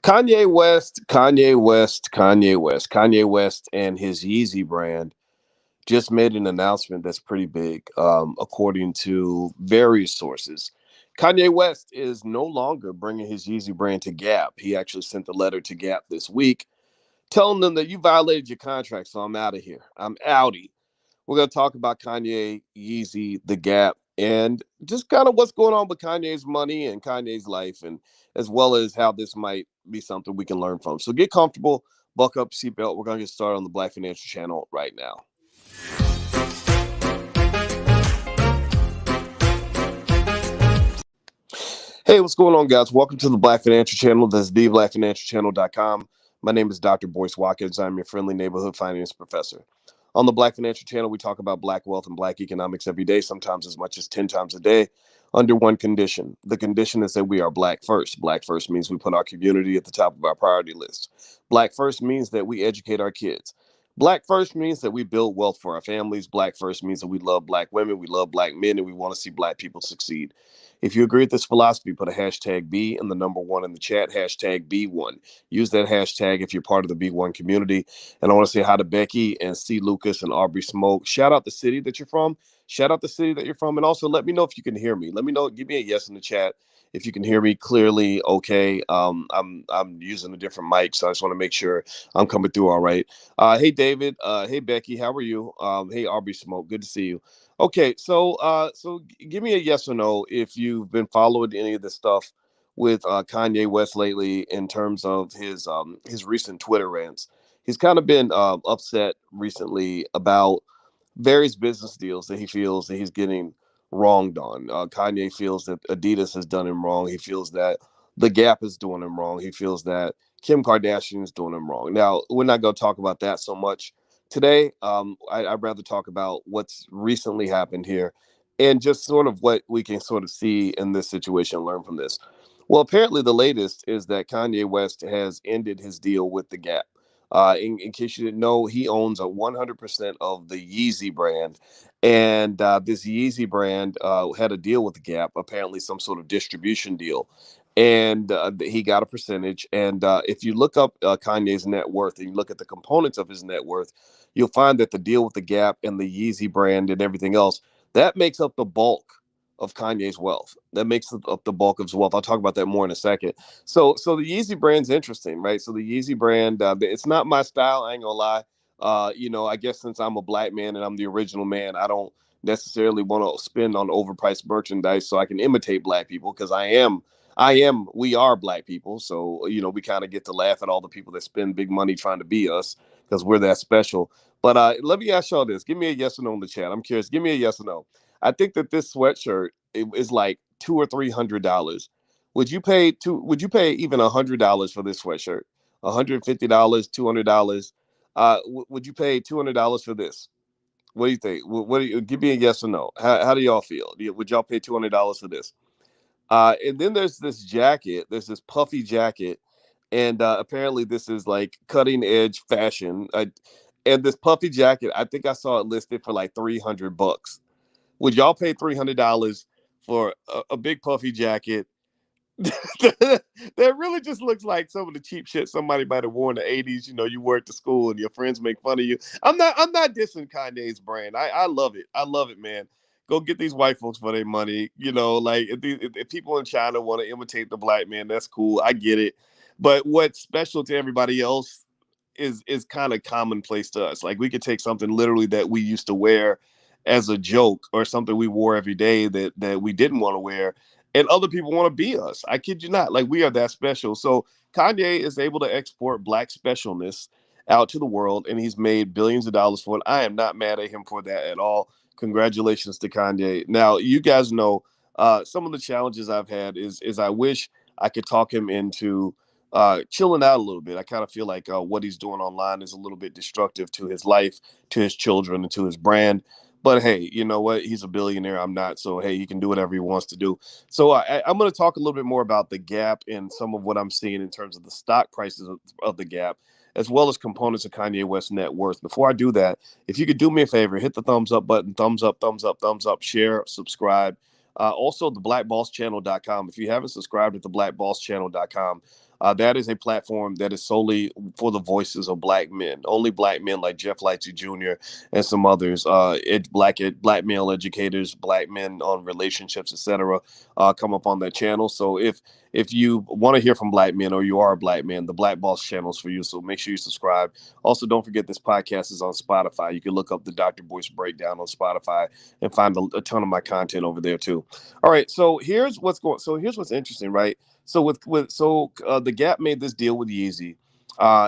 Kanye West and his Yeezy brand just made an announcement that's pretty big, according to various sources. Kanye West is no longer bringing his Yeezy brand to Gap. He actually sent a letter to Gap this week telling them that you violated your contract, so I'm out of here. I'm outie. We're going to talk about Kanye, Yeezy, the Gap, and just kind of what's going on with Kanye's money and Kanye's life, and as well as how this might be something we can learn from. So get comfortable, buck up, seatbelt. We're going to get started on the Black Financial Channel right now. Hey, what's going on, guys? Welcome to the Black Financial Channel. That's theblackfinancialchannel.com. My name is Dr. Boyce Watkins. I'm your friendly neighborhood finance professor. On the Black Financial Channel, we talk about black wealth and black economics every day, sometimes as much as 10 times a day, under one condition. The condition is that we are black first. Black first means we put our community at the top of our priority list. Black first means that we educate our kids. Black first means that we build wealth for our families. Black first means that we love black women, we love black men, and we want to see black people succeed. If you agree with this philosophy, put a hashtag B and the number one in the chat, hashtag B1. Use that hashtag if you're part of the B1 community. And I want to say hi to Becky and C. Lucas and Aubrey Smoke. Shout out the city that you're from. Shout out the city that you're from. And also let me know if you can hear me. Let me know. Give me a yes in the chat if you can hear me clearly. Okay. I'm using a different mic, so I just want to make sure I'm coming through all right. Hey David. Hey Becky. How are you? Hey Aubrey Smoke. Good to see you. Okay, so give me a yes or no if you've been following any of this stuff with Kanye West lately in terms of his recent Twitter rants. He's kind of been upset recently about various business deals that he feels that he's getting wronged on. Kanye feels that Adidas has done him wrong. He feels that the Gap is doing him wrong. He feels that Kim Kardashian is doing him wrong. Now, we're not going to talk about that so much today. I'd rather talk about what's recently happened here and just sort of what we can sort of see in this situation and learn from this. Well, apparently the latest is that Kanye West has ended his deal with the Gap. In case you didn't know, he owns a 100% of the Yeezy brand. And this Yeezy brand had a deal with the Gap, apparently some sort of distribution deal. And he got a percentage. And if you look up Kanye's net worth and you look at the components of his net worth, you'll find that the deal with the Gap and the Yeezy brand and everything else, that makes up the bulk of Kanye's wealth. That makes up the bulk of his wealth. I'll talk about that more in a second. So the Yeezy brand's interesting, right? So the Yeezy brand, it's not my style. I ain't gonna lie. I guess since I'm a black man and I'm the original man, I don't necessarily want to spend on overpriced merchandise so I can imitate black people because we are black people. So, we kind of get to laugh at all the people that spend big money trying to be us because we're that special. But let me ask y'all this. Give me a yes or no in the chat. I'm curious. Give me a yes or no. I think that this sweatshirt is like $200 or $300. Would you pay even $100 for this sweatshirt? $150, $200. Would you pay $200 for this? What do you think? What do you give me a yes or no? How do y'all feel? Would y'all pay $200 for this? And then there's this jacket. There's this puffy jacket, and apparently this is like cutting edge fashion. And this puffy jacket, I think I saw it listed for like $300. Would y'all pay $300 for a big puffy jacket that really just looks like some of the cheap shit somebody might have worn in the 80s? You work to school and your friends make fun of you. I'm not dissing Kanye's brand. I love it. I love it, man. Go get these white folks for their money. Like if people in China want to imitate the black man, that's cool. I get it. But what's special to everybody else is kind of commonplace to us. Like we could take something literally that we used to wear as a joke or something we wore every day that we didn't want to wear, and other people want to be us. I kid you not. Like we are that special. So Kanye is able to export black specialness out to the world, and he's made billions of dollars for it. I am not mad at him for that at all. Congratulations to Kanye. Now, you guys know some of the challenges I've had is I wish I could talk him into chilling out a little bit. I kind of feel like what he's doing online is a little bit destructive to his life, to his children, and to his brand. But hey, you know what? He's a billionaire. I'm not. So hey, he can do whatever he wants to do. So I'm going to talk a little bit more about the Gap and some of what I'm seeing in terms of the stock prices of the Gap, as well as components of Kanye West's net worth. Before I do that, if you could do me a favor, hit the thumbs up button, thumbs up, thumbs up, thumbs up, share, subscribe. Also, the blackbosschannel.com. If you haven't subscribed at the blackbosschannel.com, That is a platform that is solely for the voices of black men. Only black men like Jeff Lightsey Jr. and some others, black male educators, black men on relationships, etc., come up on that channel. So if you want to hear from black men or you are a black man, the Black Boss channel is for you. So make sure you subscribe. Also, don't forget this podcast is on Spotify. You can look up the Dr. Boyce Breakdown on Spotify and find a ton of my content over there too. All right, so here's what's interesting, right? So the Gap made this deal with Yeezy,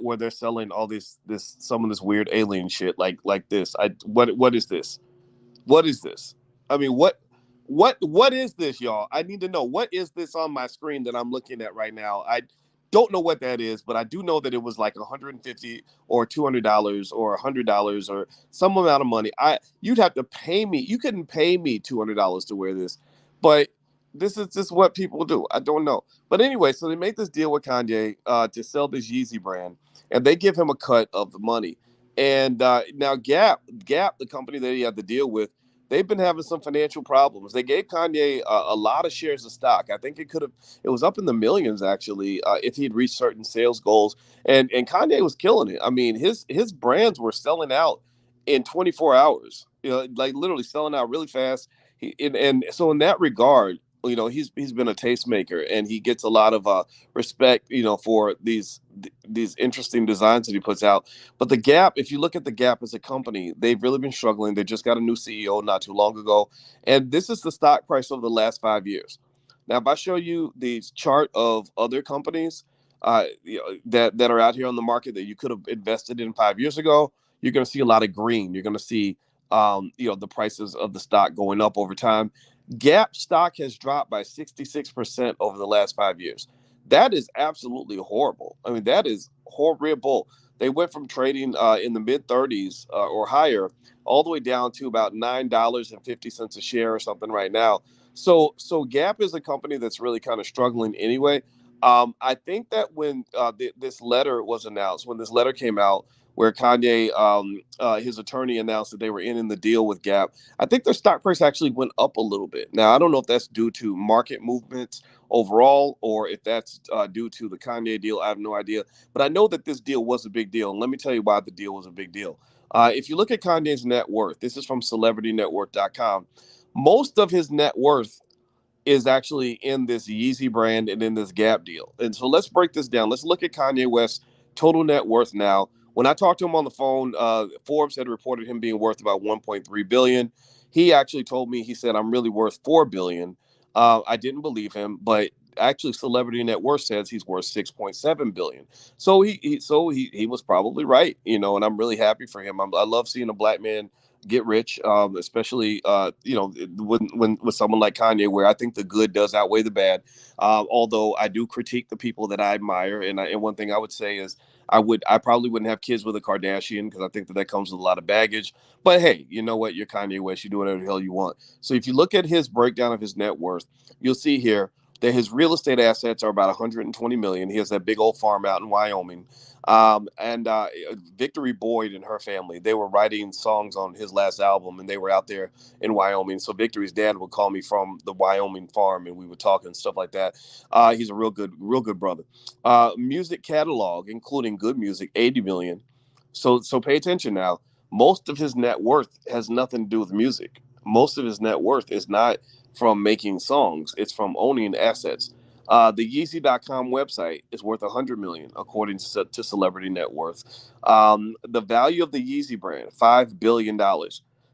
where they're selling all this some of this weird alien shit like this. What is this? What is this? I mean, what is this, y'all? I need to know, what is this on my screen that I'm looking at right now? I don't know what that is, but I do know that it was like 150 or $200 or $100 or some amount of money. You'd have to pay me. You couldn't pay me $200 to wear this, but this is just what people do. I don't know, but anyway, so they make this deal with Kanye to sell this Yeezy brand, and they give him a cut of the money. And now Gap, the company that he had to deal with, they've been having some financial problems. They gave Kanye a lot of shares of stock. I think it was up in the millions actually, if he'd reached certain sales goals. And Kanye was killing it. I mean, his brands were selling out in 24 hours. You know, like literally selling out really fast. And so in that regard, you know, he's been a tastemaker, and he gets a lot of respect, you know, for these interesting designs that he puts out. But the Gap, if you look at the Gap as a company, they've really been struggling. They just got a new CEO not too long ago, and this is the stock price over the last 5 years. Now, if I show you the chart of other companies that are out here on the market that you could have invested in 5 years ago, you're going to see a lot of green. You're going to see the prices of the stock going up over time. Gap stock has dropped by 66% over the last 5 years. That is absolutely horrible. I mean, that is horrible. They went from trading in the mid 30s or higher, all the way down to about $9.50 a share or something right now. So Gap is a company that's really kind of struggling anyway. I think that when this letter was announced, when this letter came out, where Kanye, his attorney announced that they were in the deal with Gap, I think their stock price actually went up a little bit. Now, I don't know if that's due to market movements overall or if that's due to the Kanye deal. I have no idea. But I know that this deal was a big deal. And let me tell you why the deal was a big deal. If you look at Kanye's net worth, this is from celebritynetwork.com. Most of his net worth is actually in this Yeezy brand and in this Gap deal. And so let's break this down. Let's look at Kanye West's total net worth now. When I talked to him on the phone, Forbes had reported him being worth about 1.3 billion. He actually told me, he said, I'm really worth 4 billion. I didn't believe him, but actually Celebrity Net Worth says he's worth 6.7 billion. So he was probably right, you know, and I'm really happy for him. I love seeing a black man get rich, especially when with someone like Kanye, where I think the good does outweigh the bad. Although I do critique the people that I admire, and one thing I would say is I probably wouldn't have kids with a Kardashian because I think that comes with a lot of baggage. But hey, you know what? You're Kanye West. You do whatever the hell you want. So if you look at his breakdown of his net worth, you'll see here that his real estate assets are about 120 million. He has that big old farm out in Wyoming. And Victory Boyd and her family, they were writing songs on his last album, and they were out there in Wyoming. So Victory's dad would call me from the Wyoming farm, and we would talk and stuff like that. He's a real good brother. Music catalog, including good music, 80 million. So pay attention now. Most of his net worth has nothing to do with music. Most of his net worth is not from making songs. It's from owning assets. The Yeezy.com website is worth 100 million, according to Celebrity Net Worth. The value of the Yeezy brand, $5 billion.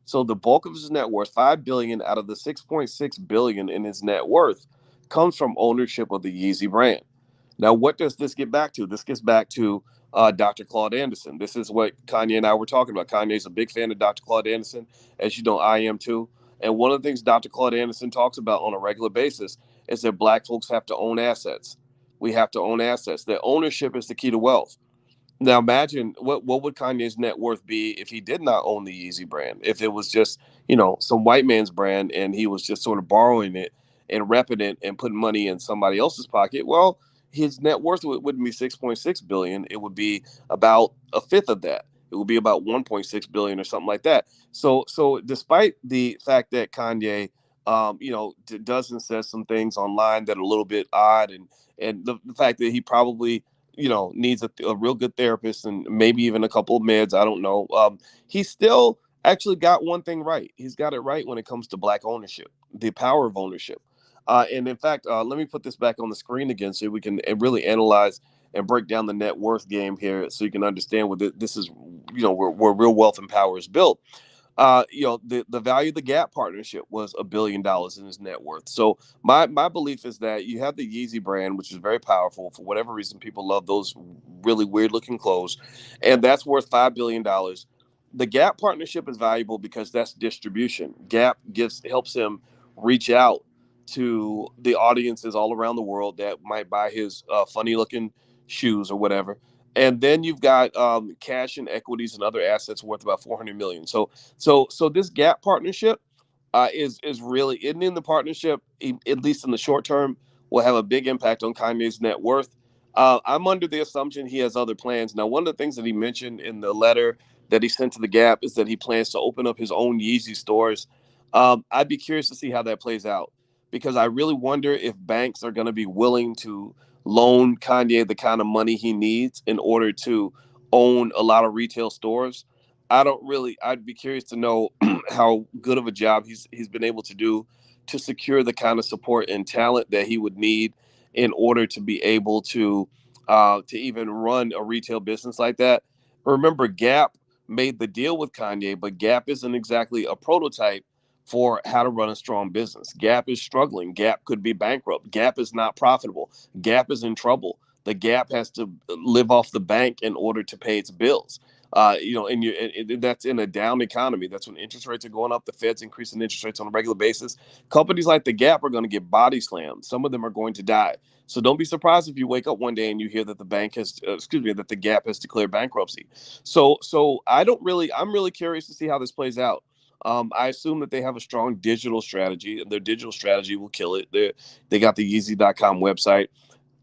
So the bulk of his net worth, 5 billion out of the 6.6 billion in his net worth, comes from ownership of the Yeezy brand. Now, what does this get back to? This gets back to Dr. Claude Anderson. This is what Kanye and I were talking about. Kanye's a big fan of Dr. Claude Anderson, as you know, I am too. And one of the things Dr. Claude Anderson talks about on a regular basis is that black folks have to own assets. We have to own assets. That ownership is the key to wealth. Now imagine what would Kanye's net worth be if he did not own the Yeezy brand? If it was just, you know, some white man's brand and he was just sort of borrowing it and repping it and putting money in somebody else's pocket. Well, his net worth wouldn't be 6.6 billion. It would be about a fifth of that. It would be about 1.6 billion or something like that. So despite the fact that Kanye does and says some things online that are a little bit odd, and the fact that he probably needs a real good therapist and maybe even a couple of meds. I don't know. He still actually got one thing right. He's got it right when it comes to black ownership, the power of ownership. And in fact, let me put this back on the screen again so we can really analyze and break down the net worth game here, so you can understand what this is. Where real wealth and power is built. The value of the Gap partnership was $1 billion in his net worth. So my belief is that you have the Yeezy brand, which is very powerful. For whatever reason, people love those really weird looking clothes, and that's worth $5 billion. The Gap partnership is valuable because that's distribution. Gap helps him reach out to the audiences all around the world that might buy his funny looking shoes or whatever. And then you've got cash and equities and other assets worth about 400 million. So this Gap partnership is really in the partnership, at least in the short term, will have a big impact on Kanye's net worth. I'm under the assumption he has other plans. Now, one of the things that he mentioned in the letter that he sent to the Gap is that he plans to open up his own Yeezy stores. I'd be curious to see how that plays out, because I really wonder if banks are going to be willing to loan Kanye the kind of money he needs in order to own a lot of retail stores. I'd be curious to know how good of a job he's been able to do to secure the kind of support and talent that he would need in order to be able to even run a retail business like that. Remember, Gap made the deal with Kanye, but Gap isn't exactly a prototype for how to run a strong business. Gap is struggling. Gap could be bankrupt. Gap is not profitable. Gap is in trouble. The Gap has to live off the bank in order to pay its bills. And that's in a down economy. That's when interest rates are going up. The Fed's increasing interest rates on a regular basis. Companies like the Gap are going to get body slammed. Some of them are going to die. So don't be surprised if you wake up one day and you hear that that the Gap has declared bankruptcy. So I'm really curious to see how this plays out. I assume that they have a strong digital strategy, and their digital strategy will kill it. They got the Yeezy.com website.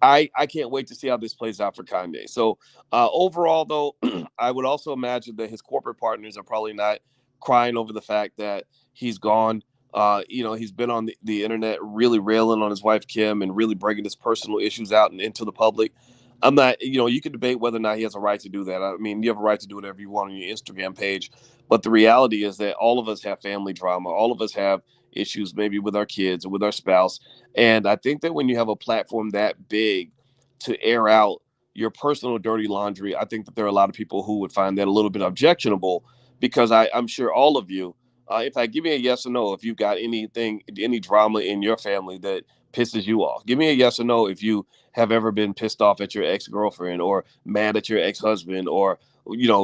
I can't wait to see how this plays out for Kanye. So overall, though, I would also imagine that his corporate partners are probably not crying over the fact that he's gone. He's been on the internet really railing on his wife Kim and really bringing his personal issues out and into the public. I'm not, you can debate whether or not he has a right to do that. I mean, you have a right to do whatever you want on your Instagram page, but the reality is that all of us have family drama. All of us have issues, maybe with our kids or with our spouse, and I think that when you have a platform that big to air out your personal dirty laundry, I think that there are a lot of people who would find that a little bit objectionable, because I'm sure all of you, in fact, give me a yes or no if you've got any drama in your family that pisses you off. Give me a yes or no if you have ever been pissed off at your ex-girlfriend, or mad at your ex-husband, or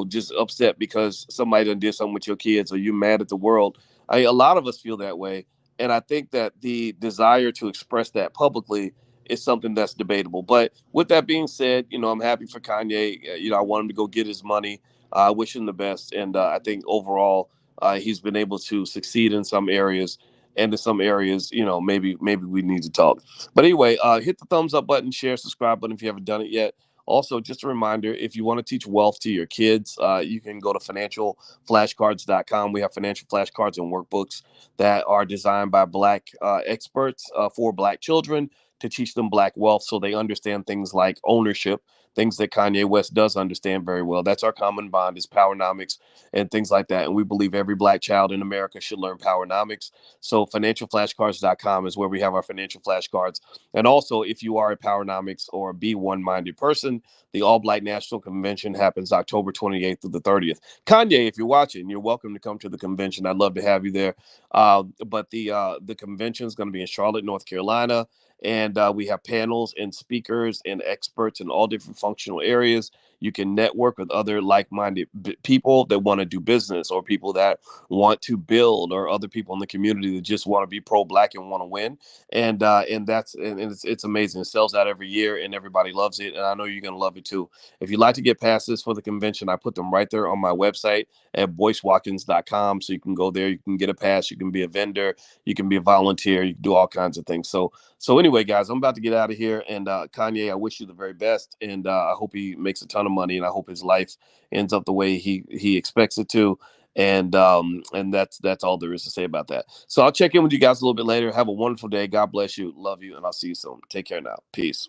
just upset because somebody done did something with your kids, or you mad at the world. A lot of us feel that way, and I think that the desire to express that publicly is something that's debatable. But with that being said, I'm happy for Kanye. I want him to go get his money. I wish him the best, and I think overall he's been able to succeed in some areas, and in some areas, maybe we need to talk. But anyway, hit the thumbs up button, share, subscribe button if you haven't done it yet. Also, just a reminder, if you want to teach wealth to your kids, you can go to financialflashcards.com. We have financial flashcards and workbooks that are designed by Black experts for Black children to teach them Black wealth, so they understand things like ownership, things that Kanye West does understand very well. That's our common bond, is powernomics and things like that. And we believe every Black child in America should learn powernomics. So financialflashcards.com is where we have our financial flashcards. And also, if you are a powernomics or a be one-minded person, the All Black National Convention happens October 28th through the 30th. Kanye, if you're watching, you're welcome to come to the convention. I'd love to have you there. But the convention is going to be in Charlotte, North Carolina. And we have panels and speakers and experts in all different functional areas. You can network with other like-minded people that want to do business, or people that want to build, or other people in the community that just want to be pro-Black and want to win. And it's amazing. It sells out every year, and everybody loves it. And I know you're gonna love it too. If you'd like to get passes for the convention, I put them right there on my website at boycewatkins.com. So you can go there, you can get a pass, you can be a vendor, you can be a volunteer, you can do all kinds of things. So anyway, guys, I'm about to get out of here. And Kanye, I wish you the very best, and I hope he makes a ton of money, and I hope his life ends up the way he expects it to. And that's all there is to say about that. So I'll check in with you guys a little bit later. Have a wonderful day. God bless you. Love you. And I'll see you soon. Take care now. Peace.